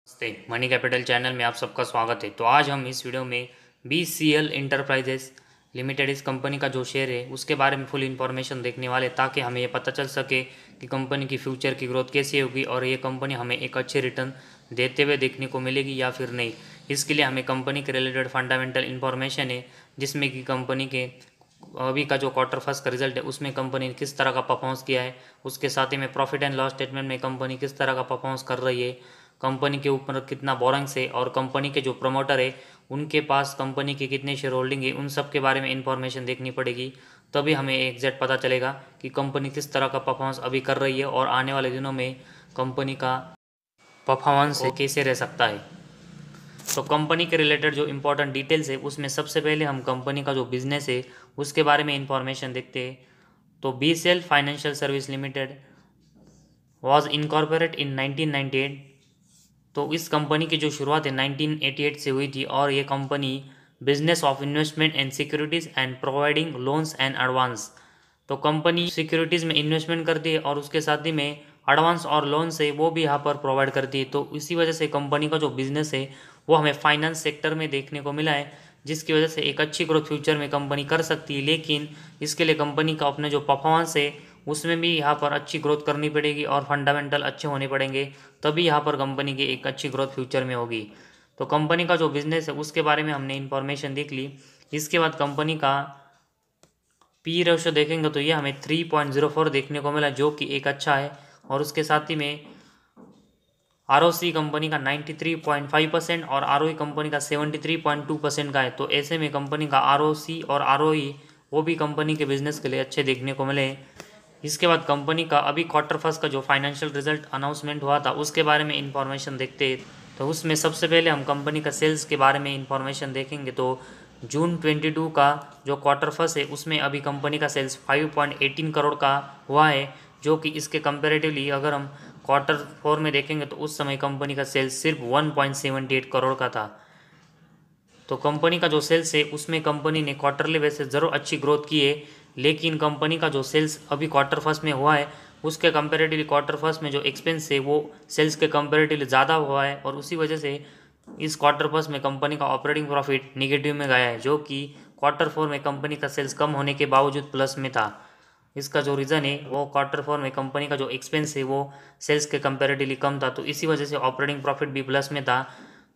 नमस्ते। Money capital channel में आप सबका स्वागत है। तो आज हम इस वीडियो में BCL इंटरप्राइजेस लिमिटेड इस कंपनी का जो शेयर है उसके बारे में फुल इन्फॉर्मेशन देखने वाले, ताकि हमें ये पता चल सके कि कंपनी की फ्यूचर की ग्रोथ कैसी होगी और ये कंपनी हमें एक अच्छे रिटर्न देते हुए देखने को मिलेगी या फिर नहीं। इसके लिए हमें कंपनी के रिलेटेड फंडामेंटल इन्फॉर्मेशन है, जिसमें कि कंपनी के अभी का जो क्वार्टर फर्स्ट का रिजल्ट है उसमें कंपनी ने किस तरह का परफॉर्मेंस किया है, उसके साथ ही में प्रॉफिट एंड लॉस स्टेटमेंट में कंपनी किस तरह का परफॉर्मेंस कर रही है, कंपनी के ऊपर कितना बोरिंग्स है और कंपनी के जो प्रमोटर है उनके पास कंपनी के कितने शेयर होल्डिंग है, उन सब के बारे में इंफॉर्मेशन देखनी पड़ेगी। तभी हमें एग्जैक्ट पता चलेगा कि कंपनी किस तरह का परफॉर्मेंस अभी कर रही है और आने वाले दिनों में कंपनी का परफॉर्मेंस कैसे रह सकता है। तो कंपनी के रिलेटेड जो इंपॉर्टेंट डिटेल्स है उसमें सबसे पहले हम कंपनी का जो बिजनेस है उसके बारे में इंफॉर्मेशन देखते हैं। तो BCL financial service limited was incorporate इन 1998। तो इस कंपनी की जो शुरुआत है 1988 से हुई थी और ये company business of investment and securities and providing loans and advance. तो कंपनी सिक्योरिटीज़ में इन्वेस्टमेंट करती है और उसके साथ ही में एडवांस और लोन्स है वो भी यहाँ पर प्रोवाइड करती है। तो इसी वजह से कंपनी का जो बिजनेस है वो हमें फाइनेंस सेक्टर में देखने को मिला है, जिसकी वजह से एक अच्छी ग्रोथ फ्यूचर में कंपनी कर सकती है। लेकिन इसके लिए कंपनी का अपने जो परफॉर्मेंस है उसमें भी यहाँ पर अच्छी ग्रोथ करनी पड़ेगी और फंडामेंटल अच्छे होने पड़ेंगे, तभी यहाँ पर कंपनी की एक अच्छी ग्रोथ फ्यूचर में होगी। तो कंपनी का जो बिजनेस है उसके बारे में हमने इन्फॉर्मेशन देख ली। इसके बाद कंपनी का पी रेशो देखेंगे तो ये हमें 3.04 देखने को मिला, जो कि एक अच्छा है। और उसके साथ ही में ROC कंपनी का 93.5% और ROE कंपनी का 73.2% का है। तो ऐसे में कंपनी का ROC और ROE वो भी कंपनी के बिजनेस के लिए अच्छे देखने को मिले। इसके बाद कंपनी का अभी क्वार्टर फर्स्ट का जो फाइनेंशियल रिजल्ट अनाउंसमेंट हुआ था उसके बारे में इंफॉर्मेशन देखते हैं। तो उसमें सबसे पहले हम कंपनी का सेल्स के बारे में इंफॉर्मेशन देखेंगे। तो जून 22 का जो क्वार्टर फर्स्ट है उसमें अभी कंपनी का सेल्स 5.18 करोड़ का हुआ है, जो कि इसके कंपेरेटिवली अगर हम क्वार्टर फोर में देखेंगे तो उस समय कंपनी का सेल्स सिर्फ 1.78 करोड़ का था। तो कंपनी का जो सेल्स है उसमें कंपनी ने क्वार्टरली बेसिस ज़रूर अच्छी ग्रोथ की है, लेकिन कंपनी का जो सेल्स अभी क्वार्टर फर्स्ट में हुआ है उसके कंपेरेटिवली क्वार्टर फर्स्ट में जो एक्सपेंस है वो सेल्स के कंपेरेटिवली ज़्यादा हुआ है, और उसी वजह से इस क्वार्टर फर्स्ट में कंपनी का ऑपरेटिंग प्रॉफिट निगेटिव में गया है, जो कि क्वार्टर फोर में कंपनी का सेल्स कम होने के बावजूद प्लस में था। इसका जो रीज़न है वो क्वार्टर फोर में कंपनी का जो एक्सपेंस है वो सेल्स के कंपेरेटिवली कम था, तो इसी वजह से ऑपरेटिंग प्रॉफिट भी प्लस में था।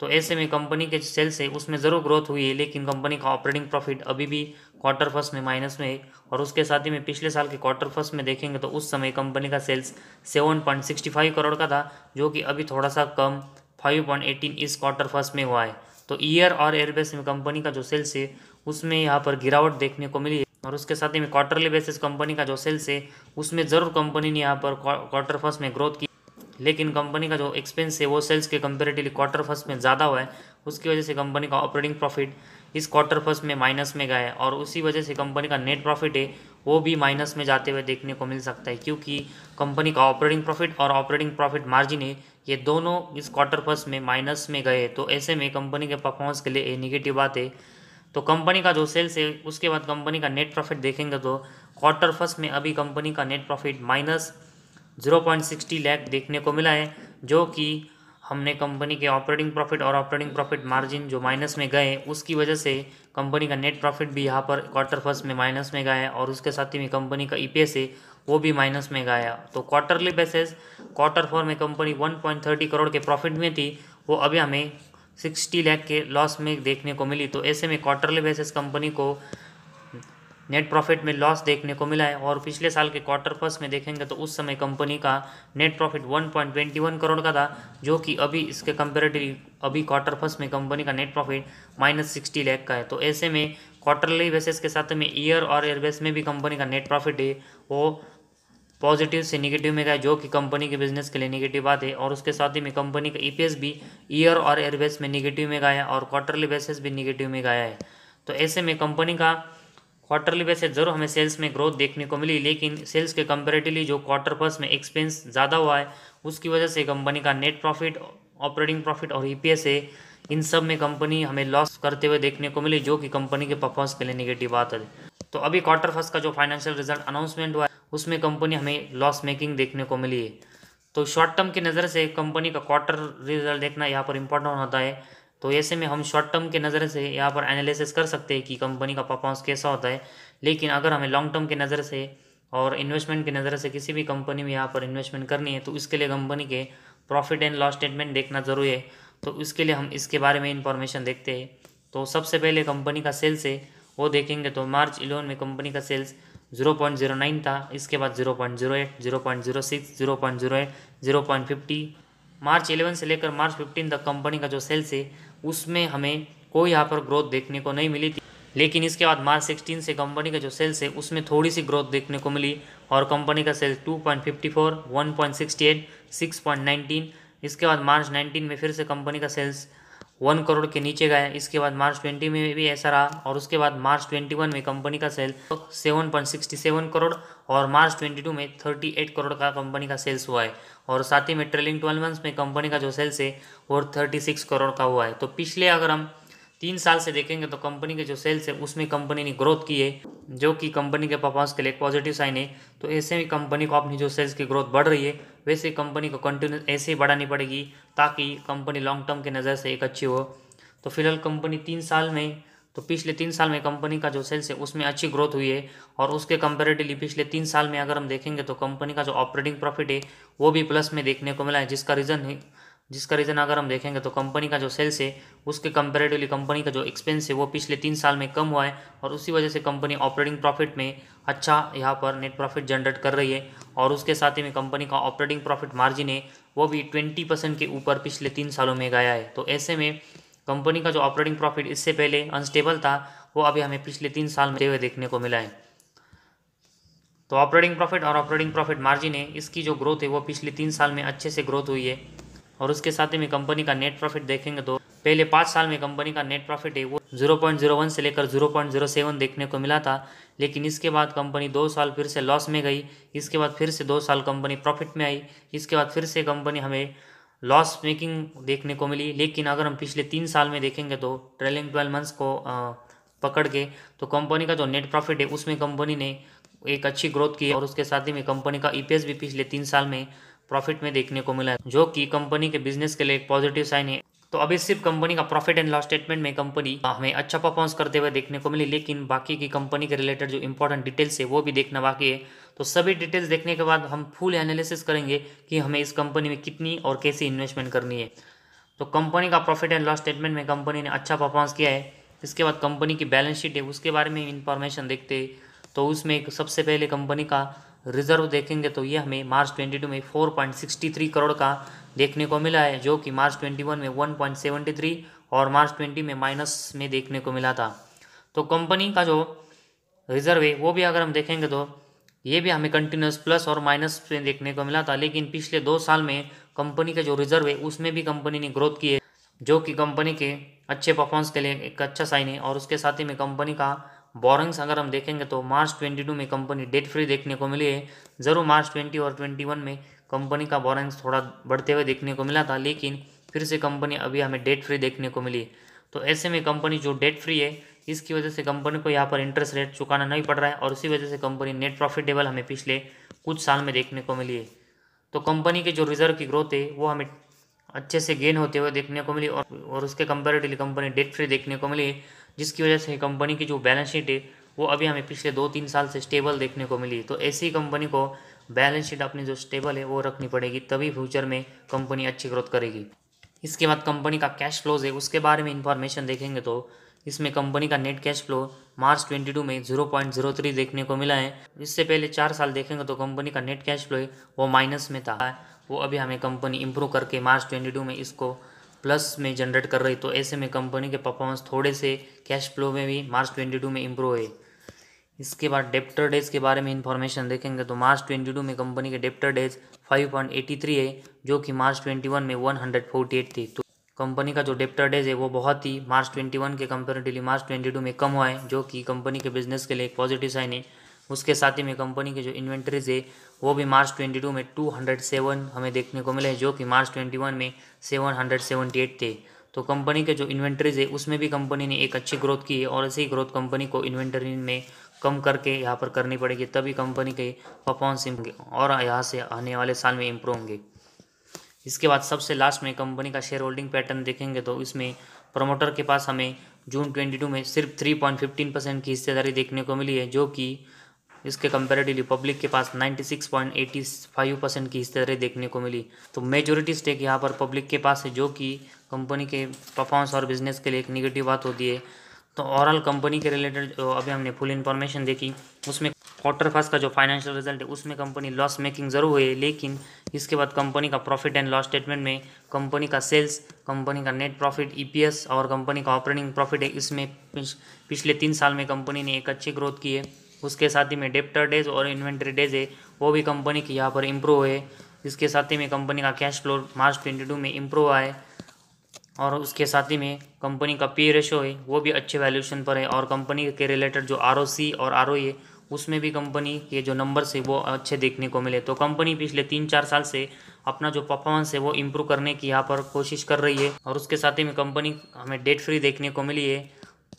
तो ऐसे में कंपनी के सेल्स है उसमें ज़रूर ग्रोथ हुई है, लेकिन कंपनी का ऑपरेटिंग प्रॉफिट अभी भी क्वार्टर फर्स्ट में माइनस में है। और उसके साथ ही में पिछले साल के क्वार्टर फर्स्ट में देखेंगे तो उस समय कंपनी का सेल्स 7.65 करोड़ का था, जो कि अभी थोड़ा सा कम 5.18 इस क्वार्टर फर्स्ट में हुआ है। तो ईयर और एयरबेस में कंपनी का जो सेल्स है उसमें यहाँ पर गिरावट देखने को मिली है। और उसके साथ ही में क्वार्टरली बेसिस कंपनी का जो सेल्स है उसमें ज़रूर कंपनी ने यहाँ पर क्वार्टर फर्स्ट में ग्रोथ की, लेकिन कंपनी का जो एक्सपेंस है वो सेल्स के कंपेरेटिवली क्वार्टर फर्स्ट में ज़्यादा हुआ है। उसकी वजह से कंपनी का ऑपरेटिंग प्रॉफिट इस क्वार्टर फर्स्ट में माइनस में गया है, और उसी वजह से कंपनी का नेट प्रॉफिट है वो भी माइनस में जाते हुए देखने को मिल सकता है, क्योंकि कंपनी का ऑपरेटिंग प्रॉफिट और ऑपरेटिंग प्रॉफिट मार्जिन है ये दोनों इस क्वार्टर फर्स्ट में माइनस में गए। तो ऐसे में कंपनी के परफॉर्मेंस के लिए ये निगेटिव बात है। तो कंपनी का जो सेल्स है उसके बाद कंपनी का नेट प्रॉफिट देखेंगे तो क्वार्टर फर्स्ट में अभी कंपनी का नेट प्रॉफिट माइनस 0.60 लाख देखने को मिला है, जो कि हमने कंपनी के ऑपरेटिंग प्रॉफिट और ऑपरेटिंग प्रॉफिट मार्जिन जो माइनस में गए उसकी वजह से कंपनी का नेट प्रॉफिट भी यहाँ पर क्वार्टर फर्स्ट में माइनस में गया है, और उसके साथ ही में कंपनी का EPS है वो भी माइनस में गया। तो क्वार्टरली बेसिस क्वार्टर फोर में कंपनी 1.30 करोड़ के प्रॉफिट में थी, वो अभी हमें 60 लाख के लॉस में देखने को मिली। तो ऐसे में क्वार्टरली बेसिस कंपनी को नेट प्रॉफिट में लॉस देखने को मिला है। और पिछले साल के क्वार्टर फर्स्ट में देखेंगे तो उस समय कंपनी का नेट प्रॉफिट 1.21 करोड़ का था, जो कि अभी इसके कंपेरेटिवली अभी क्वार्टर फर्स्ट में कंपनी का नेट प्रॉफिट -60 लाख का है। तो ऐसे में क्वार्टरली बेसिस के साथ में ईयर और एयरबेस में भी कंपनी का नेट प्रॉफिट है वो पॉजिटिव से निगेटिव में गया, जो कि कंपनी के बिजनेस के लिए निगेटिव बात है। और उसके साथ ही में कंपनी का EPS भी ईयर और एयरबेस में निगेटिव में गया है और क्वार्टरली बेसिस भी निगेटिव में गया है। तो ऐसे में कंपनी का क्वार्टरली बेसिस जरूर हमें सेल्स में ग्रोथ देखने को मिली, लेकिन सेल्स के कंपेरेटिवली जो क्वार्टर फर्स्ट में एक्सपेंस ज़्यादा हुआ है उसकी वजह से कंपनी का नेट प्रॉफिट, ऑपरेटिंग प्रॉफिट और EPS है इन सब में कंपनी हमें लॉस करते हुए देखने को मिली, जो कि कंपनी के परफॉर्मेंस के लिए निगेटिव बात है। तो अभी क्वार्टर फर्स्ट का जो फाइनेंशियल रिजल्ट अनाउंसमेंट हुआ है उसमें कंपनी हमें लॉस मेकिंग देखने को मिली है। तो शॉर्ट टर्म की नज़र से कंपनी का क्वार्टर रिजल्ट देखना यहाँ पर इम्पोर्टेंट होता है। तो ऐसे में हम शॉर्ट टर्म के नज़र से यहाँ पर एनालिसिस कर सकते हैं कि कंपनी का परफॉर्मेंस कैसा होता है। लेकिन अगर हमें लॉन्ग टर्म की नज़र से और इन्वेस्टमेंट की नज़र से किसी भी कंपनी में यहाँ पर इन्वेस्टमेंट करनी है तो इसके लिए कंपनी के प्रॉफिट एंड लॉस स्टेटमेंट देखना ज़रूरी है। तो इसके लिए हम इसके बारे में इंफॉर्मेशन देखते हैं। तो सबसे पहले कंपनी का सेल्स है वो देखेंगे। तो मार्च 11 में कंपनी का सेल्स 0.09 था, इसके बाद 0.08, 0.06, 0.08, 0.50। मार्च 11 से लेकर मार्च 15 तक कंपनी का जो सेल्स है उसमें हमें कोई यहाँ पर ग्रोथ देखने को नहीं मिली थी। लेकिन इसके बाद मार्च 16 से कंपनी का जो सेल्स है उसमें थोड़ी सी ग्रोथ देखने को मिली और कंपनी का सेल्स 2.54, 1.68, 6.19। इसके बाद मार्च 19 में फिर से कंपनी का सेल्स 1 करोड़ के नीचे गया। इसके बाद मार्च 20 में भी ऐसा रहा और उसके बाद मार्च 21 में कंपनी का सेल 7.67 करोड़ और मार्च 22 में 38 करोड़ का कंपनी का सेल्स हुआ है। और साथ ही में ट्रेलिंग 12 मंथ्स में कंपनी का जो सेल्स है वो 36 करोड़ का हुआ है। तो पिछले अगर हम 3 साल से देखेंगे तो कंपनी के जो सेल्स है उसमें कंपनी ने ग्रोथ की है, जो कि कंपनी के परफॉर्मेंस के लिए पॉजिटिव साइन है। तो ऐसे ही कंपनी को अपनी जो सेल्स की ग्रोथ बढ़ रही है वैसे कंपनी को कंटिन्यू ऐसे ही बढ़ानी पड़ेगी ताकि कंपनी लॉन्ग टर्म के नज़र से एक अच्छी हो। तो फिलहाल कंपनी 3 साल में तो पिछले 3 साल में कंपनी का जो सेल्स है उसमें अच्छी ग्रोथ हुई है और उसके कंपेरेटिवली पिछले 3 साल में अगर हम देखेंगे तो कंपनी का जो ऑपरेटिंग प्रॉफिट है वो भी प्लस में देखने को मिला है। जिसका रीज़न अगर हम देखेंगे तो कंपनी का जो सेल्स है उसके कंपेरेटिवली कंपनी का जो एक्सपेंस है वो पिछले 3 साल में कम हुआ है और उसी वजह से कंपनी ऑपरेटिंग प्रॉफिट में अच्छा यहाँ पर नेट प्रॉफिट जनरेट कर रही है। और उसके साथ ही में कंपनी का ऑपरेटिंग प्रॉफिट मार्जिन है वो भी 20% के ऊपर पिछले 3 सालों में गया है। तो ऐसे में कंपनी का जो ऑपरेटिंग प्रॉफिट इससे पहले अनस्टेबल था वो अभी हमें पिछले 3 साल में देखने को मिला है। तो ऑपरेटिंग प्रॉफिट और ऑपरेटिंग प्रॉफिट मार्जिन है इसकी जो ग्रोथ है वो पिछले 3 साल में अच्छे से ग्रोथ हुई है। और उसके साथ ही में कंपनी का नेट प्रॉफिट देखेंगे तो पहले 5 साल में कंपनी का नेट प्रॉफिट है वो 0.01 से लेकर 0.07 देखने को मिला था। लेकिन इसके बाद कंपनी 2 साल फिर से लॉस में गई, इसके बाद फिर से 2 साल कंपनी प्रॉफिट में आई, इसके बाद फिर से कंपनी हमें लॉस मेकिंग देखने को मिली। लेकिन अगर हम पिछले 3 साल में देखेंगे तो ट्रेलिंग 12 मंथ्स को पकड़ के तो कंपनी का जो नेट प्रॉफिट है उसमें कंपनी ने एक अच्छी ग्रोथ की है और उसके साथ ही में कंपनी का ईपीएस भी पिछले 3 साल में प्रॉफिट में देखने को मिला है, जो कि कंपनी के बिजनेस के लिए एक पॉजिटिव साइन है। तो अभी सिर्फ कंपनी का प्रॉफिट एंड लॉस स्टेटमेंट में कंपनी हमें अच्छा परफॉर्मेंस करते हुए देखने को मिली, लेकिन बाकी की कंपनी के रिलेटेड जो इंपॉर्टेंट डिटेल्स है वो भी देखना बाकी है। तो सभी डिटेल्स देखने के बाद हम फुल एनालिसिस करेंगे कि हमें इस कंपनी में कितनी और कैसी इन्वेस्टमेंट करनी है। तो कंपनी का प्रॉफिट एंड लॉस स्टेटमेंट में कंपनी ने अच्छा परफॉर्मेंस किया है। इसके बाद कंपनी की बैलेंस शीट है उसके बारे में इंफॉर्मेशन देखते हैं। तो उसमें एक सबसे पहले कंपनी का रिजर्व देखेंगे तो ये हमें मार्च 22 में 4.63 करोड़ का देखने को मिला है, जो कि मार्च 21 में 1.73 और मार्च 20 में माइनस में देखने को मिला था। तो कंपनी का जो रिजर्व है वो भी अगर हम देखेंगे तो ये भी हमें कंटिन्यूस प्लस और माइनस में देखने को मिला था। लेकिन पिछले 2 साल में कंपनी के जो रिजर्व है उसमें भी कंपनी ने ग्रोथ की है, जो कि कंपनी के अच्छे परफॉर्मेंस के लिए एक अच्छा साइन है। और उसके साथ ही में कंपनी का बोरिंग्स अगर हम देखेंगे तो मार्च 22 में कंपनी डेट फ्री देखने को मिली है। ज़रूर मार्च 20 और 21 में कंपनी का बोरिंग्स थोड़ा बढ़ते हुए देखने को मिला था, लेकिन फिर से कंपनी अभी हमें डेट फ्री देखने को मिली। तो ऐसे में कंपनी जो डेट फ्री है इसकी वजह से कंपनी को यहाँ पर इंटरेस्ट रेट चुकाना नहीं पड़ रहा है और उसी वजह से कंपनी नेट प्रॉफिटेबल हमें पिछले कुछ साल में देखने को मिली है। तो कंपनी के जो रिजर्व की ग्रोथ है वो हमें अच्छे से गेन होते हुए देखने को मिली और उसके कंपेरेटिवली कंपनी डेट फ्री देखने को मिली, जिसकी वजह से कंपनी की जो बैलेंस शीट है वो अभी हमें पिछले 2-3 साल से स्टेबल देखने को मिली। तो ऐसी ही कंपनी को बैलेंस शीट अपनी जो स्टेबल है वो रखनी पड़ेगी, तभी फ्यूचर में कंपनी अच्छी ग्रोथ करेगी। इसके बाद कंपनी का कैश फ्लोज है उसके बारे में इंफॉर्मेशन देखेंगे तो इसमें कंपनी का नेट कैश फ्लो मार्च 22 में 0.03 देखने को मिला है। इससे पहले 4 साल देखेंगे तो कंपनी का नेट कैश फ्लो है वो माइनस में था, वो अभी हमें कंपनी इंप्रूव करके मार्च 22 में इसको प्लस में जनरेट कर रही। तो ऐसे में कंपनी के परफॉर्मेंस थोड़े से कैश फ्लो में भी मार्च 22 में इंप्रूव है। इसके बाद डेप्टर डेज के बारे में इंफॉर्मेशन देखेंगे तो मार्च 22 में कंपनी के डेप्टर डेज 5.83 है, जो कि मार्च 21 में 148 थी। तो कंपनी का जो डेप्टर डेज है वो बहुत ही मार्च 21 के कंपेरेटिवली मार्च 22 में कम हुआ है, जो कि कंपनी के बिजनेस के लिए एक पॉजिटिव साइन है। उसके साथ ही में कंपनी के जो इन्वेंट्रीज है वो भी मार्च 22 में 207 हमें देखने को मिले, जो कि मार्च 21 में 778 थे। तो कंपनी के जो इन्वेंट्रीज है उसमें भी कंपनी ने एक अच्छी ग्रोथ की है और ऐसी ग्रोथ कंपनी को इन्वेंट्री में कम करके यहाँ पर करनी पड़ेगी, तभी कंपनी के परफॉर्मेंस होंगे और यहाँ से आने वाले साल में इम्प्रूव होंगे। इसके बाद सबसे लास्ट में कंपनी का शेयर होल्डिंग पैटर्न देखेंगे तो इसमें प्रमोटर के पास हमें जून 22 में सिर्फ 3.15% की हिस्सेदारी देखने को मिली है, जो कि इसके कंपैरेटिवली पब्लिक के पास 96.85% की हिस्सेदारी देखने को मिली। तो मेजॉरिटी स्टेक यहाँ पर पब्लिक के पास है, जो कि कंपनी के परफॉर्मेंस और बिजनेस के लिए एक निगेटिव बात होती है। तो ओवरऑल कंपनी के रिलेटेड जो अभी हमने फुल इन्फॉर्मेशन देखी, उसमें क्वार्टर फर्स्ट का जो फाइनेंशियल रिजल्ट है उसमें कंपनी लॉस मेकिंग ज़रूर हुई है, लेकिन इसके बाद कंपनी का प्रॉफिट एंड लॉस स्टेटमेंट में कंपनी का सेल्स, कंपनी का नेट प्रॉफिट, ईपीएस और कंपनी का ऑपरेटिंग प्रॉफिट है, इसमें पिछले 3 साल में कंपनी ने एक अच्छी ग्रोथ की है। उसके साथ ही में डेप्टर डेज और इन्वेंट्री डेज है वो भी कंपनी की यहाँ पर इम्प्रूव हुए। इसके साथ ही में कंपनी का कैश फ्लो मार्च 22 में इम्प्रूव हुआ है, और उसके साथ ही में कंपनी का पी रेशो है वो भी अच्छे वैल्यूएशन पर है, और कंपनी के रिलेटेड जो आरओसी और आरओई है उसमें भी कंपनी के जो नंबर्स है वो अच्छे देखने को मिले। तो कंपनी पिछले 3-4 साल से अपना जो परफॉर्मेंस है वो इम्प्रूव करने की यहाँ पर कोशिश कर रही है, और उसके साथ ही में कंपनी हमें डेट फ्री देखने को मिली है।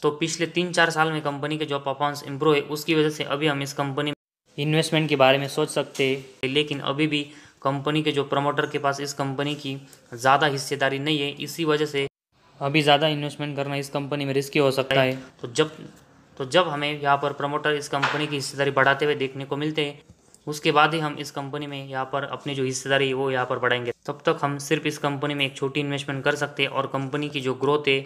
तो पिछले 3-4 साल में कंपनी के जो परफॉर्मेंस इम्प्रूव है उसकी वजह से अभी हम इस कंपनी में इन्वेस्टमेंट के बारे में सोच सकते हैं, लेकिन अभी भी कंपनी के जो प्रमोटर के पास इस कंपनी की ज़्यादा हिस्सेदारी नहीं है, इसी वजह से अभी ज़्यादा इन्वेस्टमेंट करना इस कंपनी में रिस्की हो सकता है। तो जब हमें यहाँ पर प्रमोटर इस कंपनी की हिस्सेदारी बढ़ाते हुए देखने को मिलते हैं, उसके बाद ही हम इस कंपनी में यहाँ पर अपनी जो हिस्सेदारी है वो यहाँ पर बढ़ाएंगे। तब तक हम सिर्फ इस कंपनी में एक छोटी इन्वेस्टमेंट कर सकते हैं, और कंपनी की जो ग्रोथ है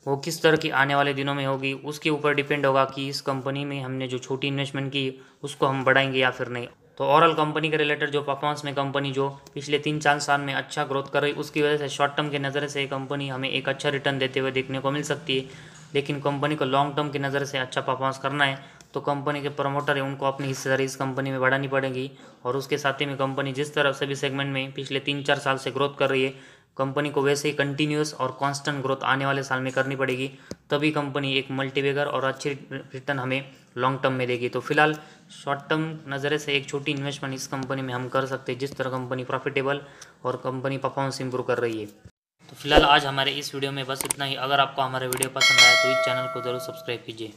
वो किस तरह की आने वाले दिनों में होगी उसके ऊपर डिपेंड होगा कि इस कंपनी में हमने जो छोटी इन्वेस्टमेंट की उसको हम बढ़ाएंगे या फिर नहीं। तो ओवरऑल कंपनी के रिलेटेड जो परफॉर्मेंस में कंपनी जो पिछले 3-4 साल में अच्छा ग्रोथ कर रही, उसकी वजह से शॉर्ट टर्म की नज़र से कंपनी हमें एक अच्छा रिटर्न देते हुए देखने को मिल सकती है, लेकिन कंपनी को लॉन्ग टर्म की नज़र से अच्छा परफॉर्मेंस करना है तो कंपनी के प्रमोटर है उनको अपनी हिस्सेदारी इस कंपनी में बढ़ानी पड़ेगी। और उसके साथ ही में कंपनी जिस तरह सभी सेगमेंट में पिछले 3-4 साल से ग्रोथ कर रही है, कंपनी को वैसे ही कंटिन्यूस और कांस्टेंट ग्रोथ आने वाले साल में करनी पड़ेगी, तभी कंपनी एक मल्टीबैगर और अच्छी रिटर्न हमें लॉन्ग टर्म में देगी। तो फिलहाल शॉर्ट टर्म नज़र से एक छोटी इन्वेस्टमेंट इस कंपनी में हम कर सकते हैं, जिस तरह कंपनी प्रॉफिटेबल और कंपनी परफॉर्मेंस इंप्रूव कर रही है। तो फिलहाल आज हमारे इस वीडियो में बस इतना ही। अगर आपको हमारा वीडियो पसंद आया तो इस चैनल को ज़रूर सब्सक्राइब कीजिए।